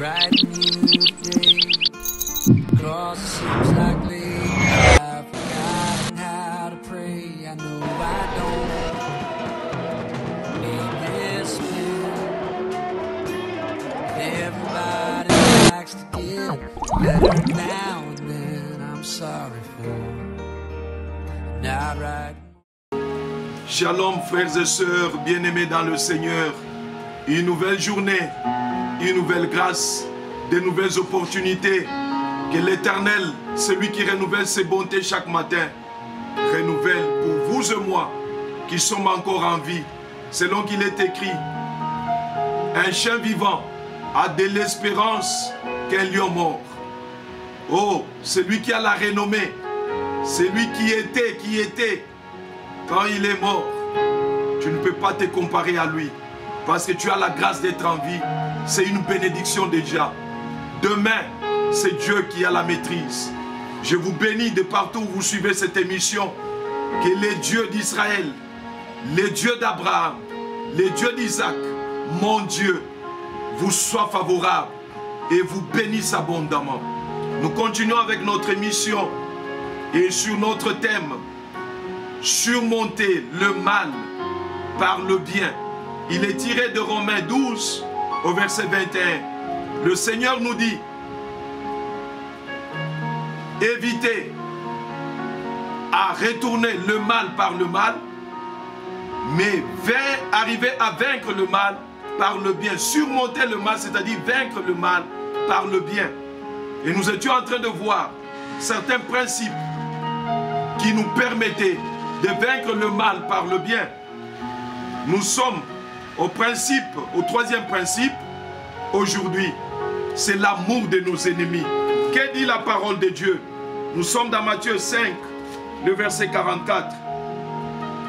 writing you today. Cross seems likely I've forgotten how to pray. I know I don't need this man. Everybody likes to get better now and then. I'm sorry for not right. Shalom frères et sœurs bien-aimés dans le Seigneur. Une nouvelle journée, une nouvelle grâce, de nouvelles opportunités. Que l'Éternel, celui qui renouvelle ses bontés chaque matin, renouvelle pour vous et moi qui sommes encore en vie. Selon qu'il est écrit, un chien vivant a de l'espérance qu'un lion mort. Oh, celui qui a la renommée, celui qui était, quand il est mort, tu ne peux pas te comparer à lui. Parce que tu as la grâce d'être en vie. C'est une bénédiction déjà. Demain, c'est Dieu qui a la maîtrise. Je vous bénis de partout où vous suivez cette émission. Que les dieux d'Israël, les dieux d'Abraham, les dieux d'Isaac, mon Dieu, vous soient favorables et vous bénissent abondamment. Nous continuons avec notre émission et sur notre thème, surmonter le mal par le bien. Il est tiré de Romains 12 au verset 21. Le Seigneur nous dit, évitez à retourner le mal par le mal, mais arriver à vaincre le mal par le bien. Surmonter le mal, c'est-à-dire vaincre le mal par le bien. Et nous étions en train de voir certains principes qui nous permettaient de vaincre le mal par le bien. Nous sommes au troisième principe, aujourd'hui, c'est l'amour de nos ennemis. Que dit la parole de Dieu? Nous sommes dans Matthieu 5, le verset 44.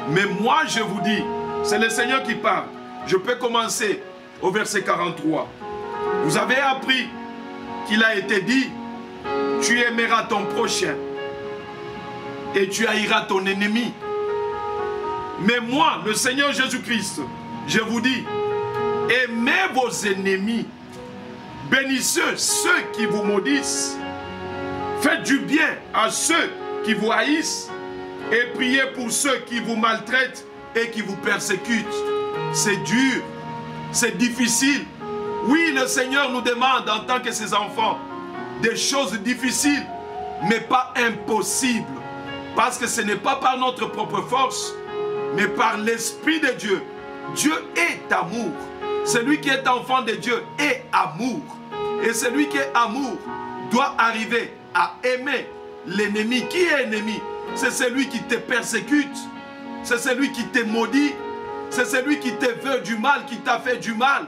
Mais moi je vous dis, c'est le Seigneur qui parle. Je peux commencer au verset 43. Vous avez appris qu'il a été dit, tu aimeras ton prochain et tu haïras ton ennemi. Mais moi, le Seigneur Jésus-Christ, je vous dis, aimez vos ennemis, bénissez ceux qui vous maudissent, faites du bien à ceux qui vous haïssent et priez pour ceux qui vous maltraitent et qui vous persécutent. C'est dur, c'est difficile. Oui, le Seigneur nous demande en tant que ses enfants des choses difficiles, mais pas impossibles. Parce que ce n'est pas par notre propre force, mais par l'Esprit de Dieu. Dieu est amour. Celui qui est enfant de Dieu est amour. Et celui qui est amour doit arriver à aimer l'ennemi. Qui est ennemi? C'est celui qui te persécute. C'est celui qui te maudit. C'est celui qui te veut du mal, qui t'a fait du mal.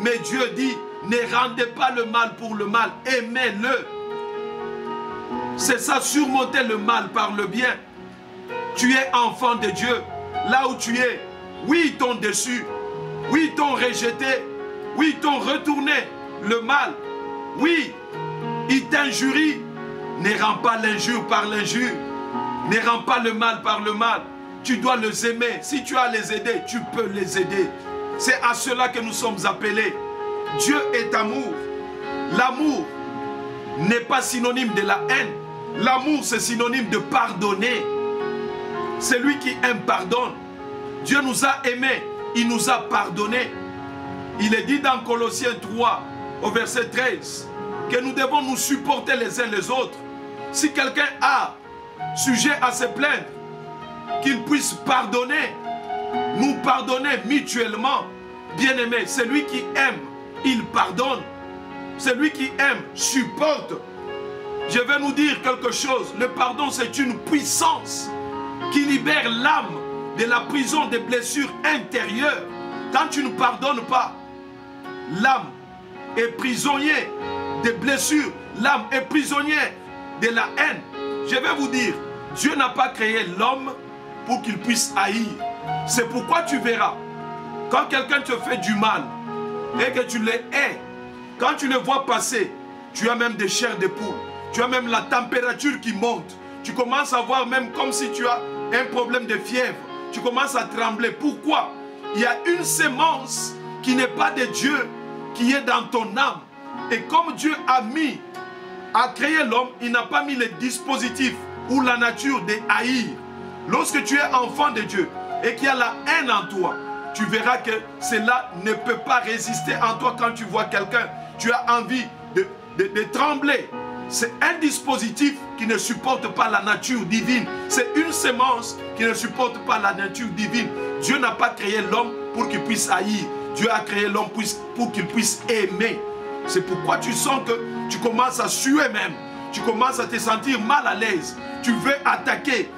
Mais Dieu dit, ne rendez pas le mal pour le mal. Aimez-le. C'est ça, surmonter le mal par le bien. Tu es enfant de Dieu. Là où tu es, oui, ils t'ont déçu. Oui, ils t'ont rejeté. Oui, ils t'ont retourné le mal. Oui, ils t'injurient. Ne rends pas l'injure par l'injure. Ne rends pas le mal par le mal. Tu dois les aimer. Si tu as les aider, tu peux les aider. C'est à cela que nous sommes appelés. Dieu est amour. L'amour n'est pas synonyme de la haine. L'amour, c'est synonyme de pardonner. Celui qui aime pardonne. Dieu nous a aimés, il nous a pardonné. Il est dit dans Colossiens 3, au verset 13, que nous devons nous supporter les uns les autres. Si quelqu'un a sujet à se plaindre, qu'il puisse pardonner, nous pardonner mutuellement. Bien-aimé, celui qui aime, il pardonne. Celui qui aime, supporte. Je vais nous dire quelque chose. Le pardon, c'est une puissance qui libère l'âme de la prison des blessures intérieures. Quand tu ne pardonnes pas, l'âme est prisonnière des blessures. L'âme est prisonnière de la haine. Je vais vous dire, Dieu n'a pas créé l'homme pour qu'il puisse haïr. C'est pourquoi tu verras, quand quelqu'un te fait du mal et que tu le hais, quand tu le vois passer, tu as même des chairs de poule. Tu as même la température qui monte. Tu commences à voir même comme si tu as un problème de fièvre. Tu commences à trembler. Pourquoi? Il y a une sémence qui n'est pas de Dieu, qui est dans ton âme. Et comme Dieu a créé l'homme, il n'a pas mis les dispositifs ou la nature de haïr. Lorsque tu es enfant de Dieu et qu'il y a la haine en toi, tu verras que cela ne peut pas résister en toi quand tu vois quelqu'un. Tu as envie de trembler. C'est un dispositif qui ne supporte pas la nature divine. C'est une sémence qui ne supporte pas la nature divine. Dieu n'a pas créé l'homme pour qu'il puisse haïr. Dieu a créé l'homme pour qu'il puisse aimer. C'est pourquoi tu sens que tu commences à suer même. Tu commences à te sentir mal à l'aise. Tu veux attaquer.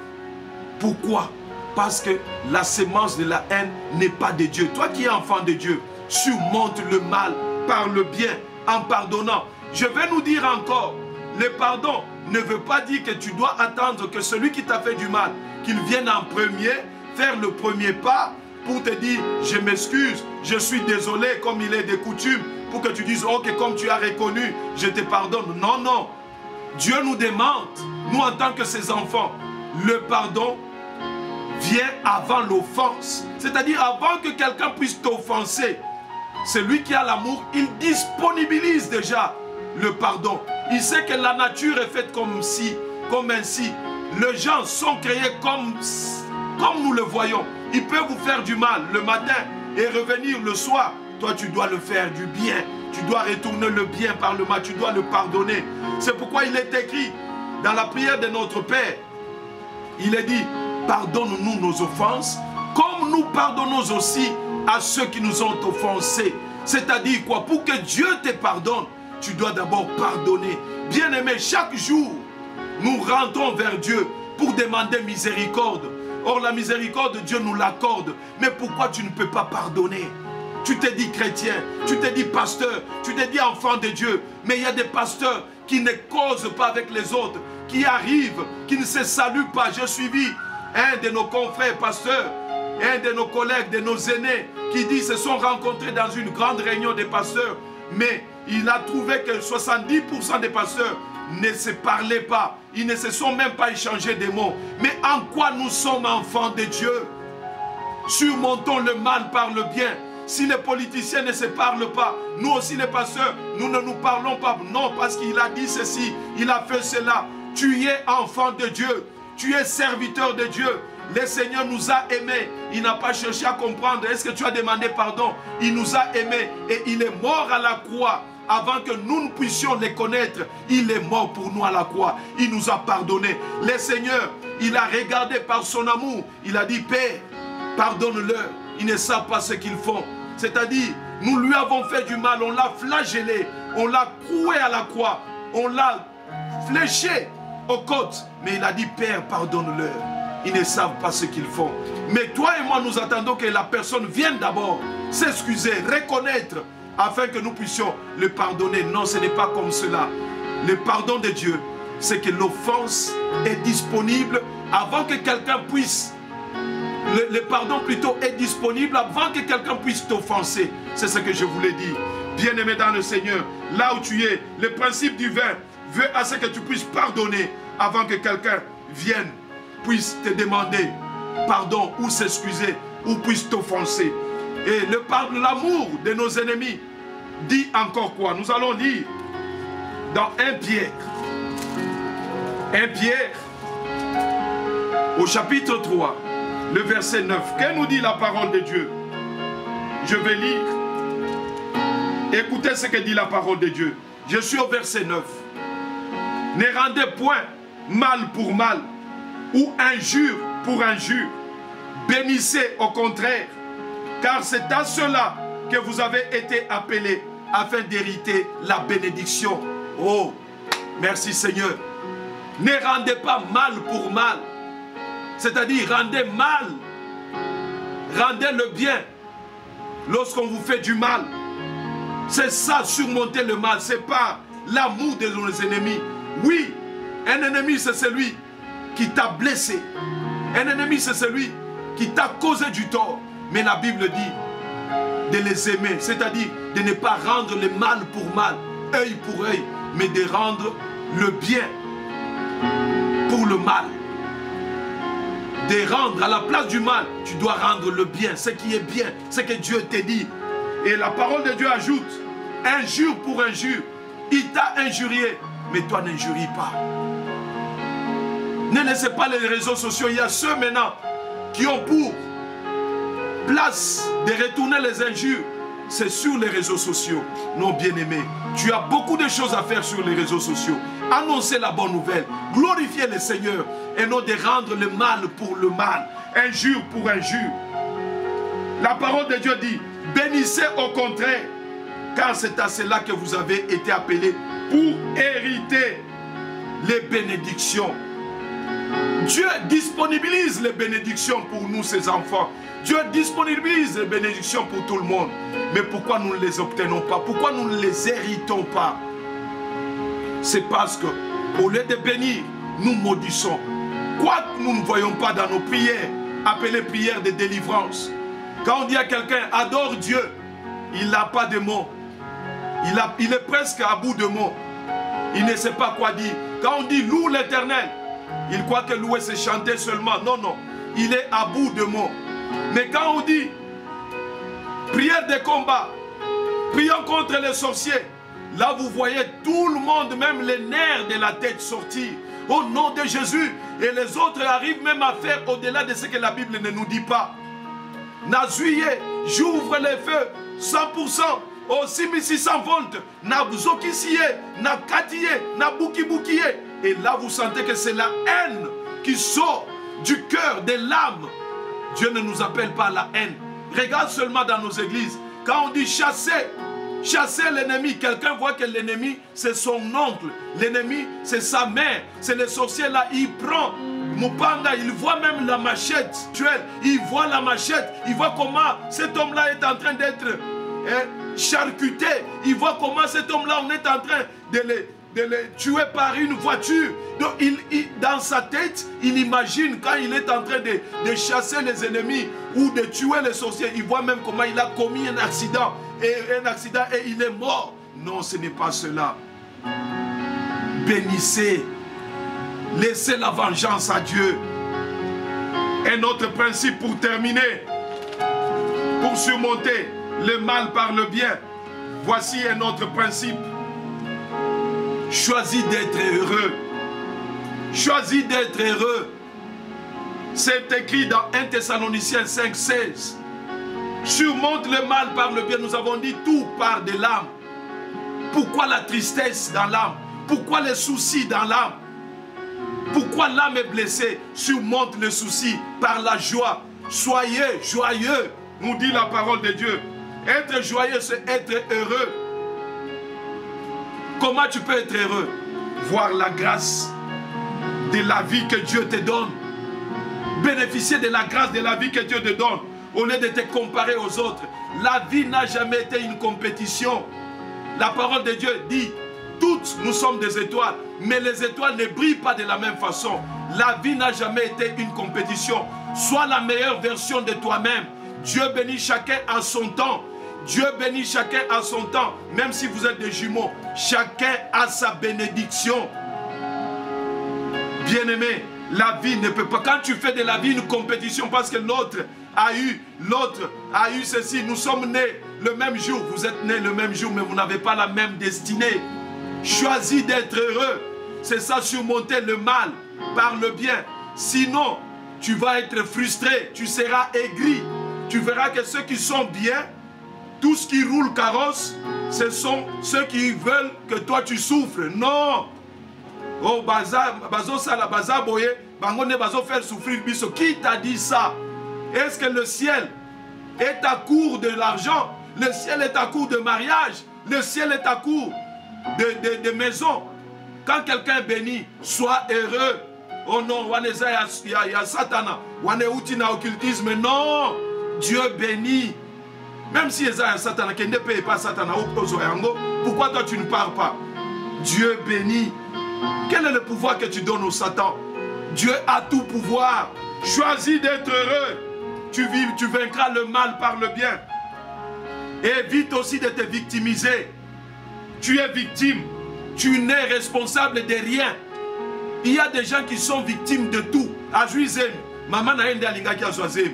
Pourquoi? Parce que la sémence de la haine n'est pas de Dieu. Toi qui es enfant de Dieu, surmonte le mal par le bien en pardonnant. Je vais nous dire encore, le pardon ne veut pas dire que tu dois attendre que celui qui t'a fait du mal, qu'il vienne en premier, faire le premier pas pour te dire je m'excuse, je suis désolé comme il est de coutume, pour que tu dises ok, comme tu as reconnu, je te pardonne. Non, non. Dieu nous demande, nous en tant que ses enfants, le pardon vient avant l'offense. C'est-à-dire avant que quelqu'un puisse t'offenser, celui qui a l'amour, il disponibilise déjà le pardon. Il sait que la nature est faite comme ainsi. Les gens sont créés comme nous le voyons. Ils peuvent vous faire du mal le matin et revenir le soir. Toi, tu dois le faire du bien. Tu dois retourner le bien par le mal. Tu dois le pardonner. C'est pourquoi il est écrit dans la prière de notre Père. Il est dit, pardonne-nous nos offenses, comme nous pardonnons aussi à ceux qui nous ont offensés. C'est-à-dire quoi? Pour que Dieu te pardonne, tu dois d'abord pardonner. Bien-aimé, chaque jour, nous rentrons vers Dieu pour demander miséricorde. Or, la miséricorde, Dieu nous l'accorde. Mais pourquoi tu ne peux pas pardonner? Tu t'es dit chrétien, tu t'es dit pasteur, tu t'es dit enfant de Dieu. Mais il y a des pasteurs qui ne causent pas avec les autres, qui arrivent, qui ne se saluent pas. J'ai suivi un de nos confrères pasteurs, un de nos collègues, de nos aînés, qui dit se sont rencontrés dans une grande réunion des pasteurs. Mais il a trouvé que 70% des pasteurs ne se parlaient pas. Ils ne se sont même pas échangés des mots. Mais en quoi nous sommes enfants de Dieu? Surmontons le mal par le bien. Si les politiciens ne se parlent pas, nous aussi les pasteurs, nous ne nous parlons pas. Non, parce qu'il a dit ceci, il a fait cela. Tu es enfant de Dieu. Tu es serviteur de Dieu. Le Seigneur nous a aimés. Il n'a pas cherché à comprendre. Est-ce que tu as demandé pardon? Il nous a aimés et il est mort à la croix. Avant que nous ne puissions les connaître, il est mort pour nous à la croix. Il nous a pardonné. Le Seigneur, il a regardé par son amour. Il a dit, Père, pardonne-leur. Ils ne savent pas ce qu'ils font. C'est-à-dire, nous lui avons fait du mal. On l'a flagellé. On l'a cloué à la croix. On l'a fléché aux côtes. Mais il a dit, Père, pardonne-leur. Ils ne savent pas ce qu'ils font. Mais toi et moi, nous attendons que la personne vienne d'abord s'excuser, reconnaître, afin que nous puissions le pardonner. Non, ce n'est pas comme cela. Le pardon de Dieu, c'est que l'offense est disponible avant que quelqu'un puisse... Le pardon plutôt est disponible avant que quelqu'un puisse t'offenser. C'est ce que je voulais dire. Bien-aimé dans le Seigneur, là où tu es, le principe du vin veut à ce que tu puisses pardonner avant que quelqu'un vienne, puisse te demander pardon ou s'excuser ou puisse t'offenser. Et l'amour de nos ennemis dit encore quoi? Nous allons lire dans 1 Pierre. 1 Pierre au chapitre 3, le verset 9. Que nous dit la parole de Dieu? Je vais lire. Écoutez ce que dit la parole de Dieu. Je suis au verset 9. Ne rendez point mal pour mal ou injure pour injure. Bénissez au contraire, car c'est à cela que vous avez été appelés afin d'hériter la bénédiction. Oh, merci Seigneur. Ne rendez pas mal pour mal. C'est-à-dire, rendez mal. Rendez le bien lorsqu'on vous fait du mal. C'est ça, surmonter le mal. Ce n'est pas l'amour de nos ennemis. Oui, un ennemi, c'est celui qui t'a blessé. Un ennemi, c'est celui qui t'a causé du tort. Mais la Bible dit de les aimer. C'est-à-dire de ne pas rendre le mal pour mal, œil pour œil, mais de rendre le bien pour le mal. De rendre à la place du mal, tu dois rendre le bien, ce qui est bien, ce que Dieu t'a dit. Et la parole de Dieu ajoute injure pour injure. Il t'a injurié, mais toi n'injurie pas. Ne laissez pas les réseaux sociaux. Il y a ceux maintenant qui ont pour place de retourner les injures. C'est sur les réseaux sociaux. Non, bien-aimés, tu as beaucoup de choses à faire sur les réseaux sociaux. Annoncer la bonne nouvelle, glorifier le Seigneur et non de rendre le mal pour le mal, injure pour injure. La parole de Dieu dit, bénissez au contraire, car c'est à cela que vous avez été appelés pour hériter les bénédictions. Dieu disponibilise les bénédictions pour nous, ses enfants. Dieu disponibilise les bénédictions pour tout le monde. Mais pourquoi nous ne les obtenons pas? Pourquoi nous ne les héritons pas? C'est parce que, au lieu de bénir, nous maudissons. Quoi que nous ne voyons pas dans nos prières, appelées prières de délivrance. Quand on dit à quelqu'un, adore Dieu, il n'a pas de mots. Il est presque à bout de mots. Il ne sait pas quoi dire. Quand on dit loue l'Éternel, il croit que louer c'est chanter seulement. Non, non. Il est à bout de mots. Mais quand on dit prière de combat, prions contre les sorciers, là vous voyez tout le monde, même les nerfs de la tête sortir. Au nom de Jésus. Et les autres arrivent même à faire au-delà de ce que la Bible ne nous dit pas. Nazuye, j'ouvre les feux 100%. Au 6600 volts, na bzokisie, na katiye, na bouki-boukiye. Et là, vous sentez que c'est la haine qui sort du cœur, de l'âme. Dieu ne nous appelle pas à la haine. Regarde seulement dans nos églises. Quand on dit chasser, chasser l'ennemi, quelqu'un voit que l'ennemi, c'est son oncle. L'ennemi, c'est sa mère. C'est le sorcier là, il prend Mupanga, il voit même la machette. Il voit la machette. Il voit comment cet homme-là est en train d'être charcuté. Il voit comment cet homme-là, on est en train de le tuer par une voiture. Donc dans sa tête, il imagine quand il est en train de chasser les ennemis ou de tuer les sorciers. Il voit même comment il a commis un accident et il est mort. Non, ce n'est pas cela. Bénissez. Laissez la vengeance à Dieu. Un autre principe pour terminer, pour surmonter le mal par le bien. Voici un autre principe. Choisis d'être heureux. Choisis d'être heureux. C'est écrit dans 1 Thessaloniciens 5,16. Surmonte le mal par le bien. Nous avons dit tout part de l'âme. Pourquoi la tristesse dans l'âme? Pourquoi les soucis dans l'âme? Pourquoi l'âme est blessée? Surmonte le souci par la joie. Soyez joyeux, nous dit la parole de Dieu. Être joyeux, c'est être heureux. Comment tu peux être heureux? Voir la grâce de la vie que Dieu te donne. Bénéficier de la grâce de la vie que Dieu te donne. Au lieu de te comparer aux autres. La vie n'a jamais été une compétition. La parole de Dieu dit, toutes nous sommes des étoiles, mais les étoiles ne brillent pas de la même façon. La vie n'a jamais été une compétition. Sois la meilleure version de toi-même. Dieu bénit chacun à son temps. Dieu bénit chacun à son temps. Même si vous êtes des jumeaux, chacun a sa bénédiction. Bien-aimé, la vie ne peut pas... Quand tu fais de la vie une compétition parce que l'autre a eu ceci, nous sommes nés le même jour. Vous êtes nés le même jour, mais vous n'avez pas la même destinée. Choisis d'être heureux. C'est ça, surmonter le mal par le bien. Sinon, tu vas être frustré, tu seras aigri. Tu verras que ceux qui sont bien, tout ce qui roule carrosse, ce sont ceux qui veulent que toi tu souffres. Non. Oh, bazo sala baza boye, bangone bazo faire souffrir biso. Qui t'a dit ça? Est-ce que le ciel est à court de l'argent? Le ciel est à court de mariage? Le ciel est à court de maison? Quand quelqu'un est béni, sois heureux. Oh non, il y a Satana, on est outil dans l'occultisme. Non, Dieu bénit. Même si il y a Satana, qui ne paye pas Satana, pourquoi toi tu ne parles pas? Dieu bénit. Quel est le pouvoir que tu donnes au Satan? Dieu a tout pouvoir. Choisis d'être heureux. Tu vaincras le mal par le bien. Et évite aussi de te victimiser. Tu es victime. Tu n'es responsable de rien. Il y a des gens qui sont victimes de tout. À Juizem, maman n'a rien d'alinga qui a choisi.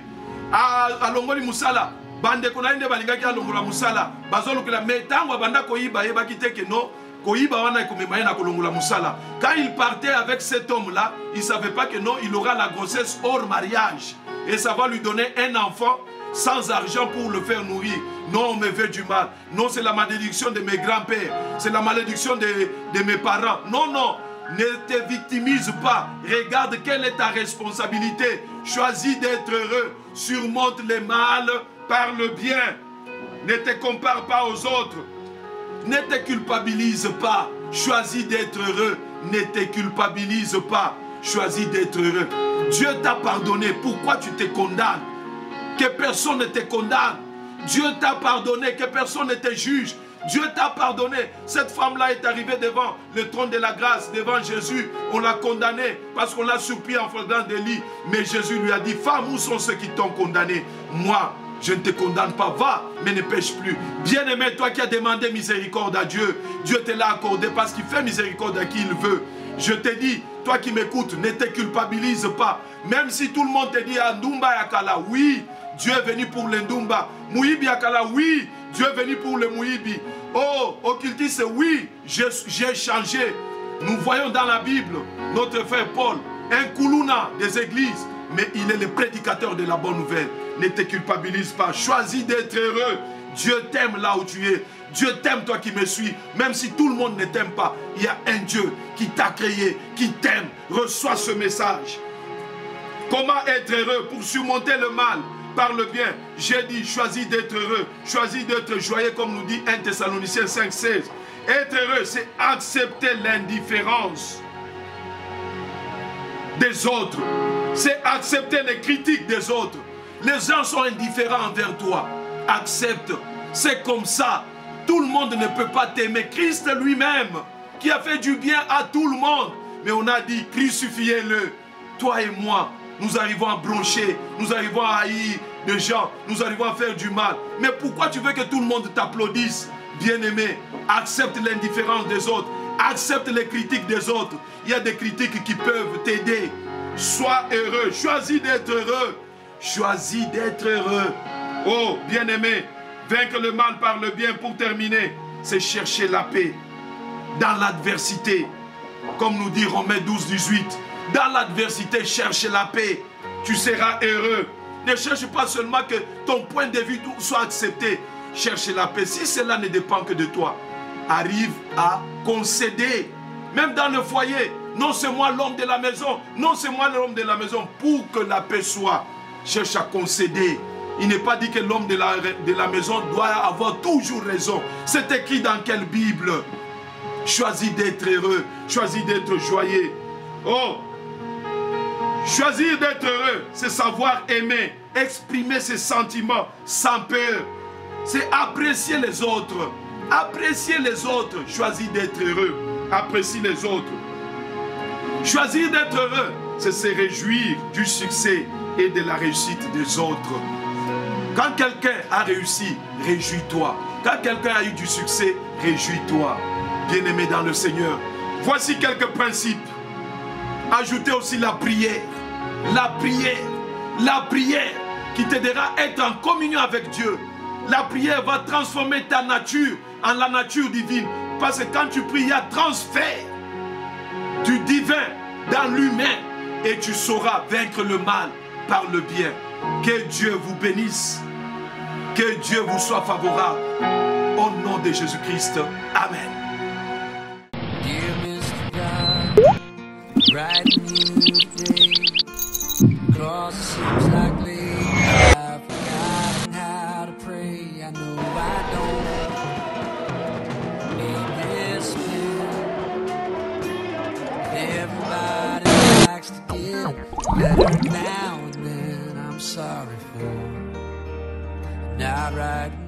À Longoli Moussala, bande konainde balingaki alongola musala bazolukela metango banda koyiba yebaki te ke no koyiba wana ekomema na kolongola musala. Quand il partait avec cet homme là, il savait pas que non, il aura la grossesse hors mariage et ça va lui donner un enfant sans argent pour le faire nourrir. Non, on me veut du mal. Non, c'est la malédiction de mes grands-pères. C'est la malédiction de mes parents. Non, non. Ne te victimise pas. Regarde quelle est ta responsabilité. Choisis d'être heureux. Surmonte le mal par le bien. Ne te compare pas aux autres. Ne te culpabilise pas. Choisis d'être heureux. Ne te culpabilise pas. Choisis d'être heureux. Dieu t'a pardonné. Pourquoi tu te condamnes? Que personne ne te condamne. Dieu t'a pardonné. Que personne ne te juge. Dieu t'a pardonné. Cette femme-là est arrivée devant le trône de la grâce, devant Jésus. On l'a condamnée parce qu'on l'a surpris en flagrant délit. Mais Jésus lui a dit, femme, où sont ceux qui t'ont condamné? Moi, je ne te condamne pas. Va, mais ne pêche plus. Bien-aimé, toi qui as demandé miséricorde à Dieu, Dieu te l'a accordé parce qu'il fait miséricorde à qui il veut. Je te dis, toi qui m'écoutes, ne te culpabilise pas. Même si tout le monde te dit, Ndumba Yakala, oui, Dieu est venu pour le Ndumba. Mouibi Yakala, oui, Dieu est venu pour le Mouibi. Oh, occultiste, oui, j'ai changé. Nous voyons dans la Bible notre frère Paul, un Koulouna des églises, mais il est le prédicateur de la bonne nouvelle. Ne te culpabilise pas, choisis d'être heureux. Dieu t'aime là où tu es. Dieu t'aime, toi qui me suis. Même si tout le monde ne t'aime pas, il y a un Dieu qui t'a créé, qui t'aime. Reçois ce message. Comment être heureux pour surmonter le mal par le bien? J'ai dit, choisis d'être heureux. Choisis d'être joyeux, comme nous dit 1 Thessaloniciens 5,16. Être heureux, c'est accepter l'indifférence des autres. C'est accepter les critiques des autres. Les gens sont indifférents envers toi. Accepte. C'est comme ça. Tout le monde ne peut pas t'aimer. Christ lui-même, qui a fait du bien à tout le monde. Mais on a dit, crucifiez-le. Toi et moi, nous arrivons à broncher. Nous arrivons à haïr des gens. Nous arrivons à faire du mal. Mais pourquoi tu veux que tout le monde t'applaudisse? Bien-aimé, accepte l'indifférence des autres. Accepte les critiques des autres. Il y a des critiques qui peuvent t'aider. Sois heureux. Choisis d'être heureux. Choisis d'être heureux. Oh, bien-aimé, vaincre le mal par le bien, pour terminer, c'est chercher la paix dans l'adversité. Comme nous dit Romains 12, 18. Dans l'adversité, cherche la paix. Tu seras heureux. Ne cherche pas seulement que ton point de vue soit accepté. Cherche la paix. Si cela ne dépend que de toi, arrive à concéder. Même dans le foyer, non c'est moi l'homme de la maison, non c'est moi l'homme de la maison, pour que la paix soit. Cherche à concéder. Il n'est pas dit que l'homme de la maison doit avoir toujours raison. C'est écrit dans quelle Bible? Choisis d'être heureux. Choisis d'être joyeux. Oh! Choisir d'être heureux, c'est savoir aimer. Exprimer ses sentiments sans peur. C'est apprécier les autres. Apprécier les autres. Choisis d'être heureux. Apprécie les autres. Choisir d'être heureux, c'est se réjouir du succès et de la réussite des autres. Quand quelqu'un a réussi, réjouis-toi. Quand quelqu'un a eu du succès, réjouis-toi. Bien-aimé dans le Seigneur, voici quelques principes. Ajoutez aussi la prière. La prière. La prière qui t'aidera à être en communion avec Dieu. La prière va transformer ta nature en la nature divine. Parce que quand tu pries, il y a transfert du divin dans l'humain. Et tu sauras vaincre le mal par le bien. Que Dieu vous bénisse. Que Dieu vous soit favorable. Au nom de Jésus-Christ. Amen. Cross seems like I've forgotten how to pray. I know I don't need this man. Everybody likes to get better now and then. I'm sorry for not right now.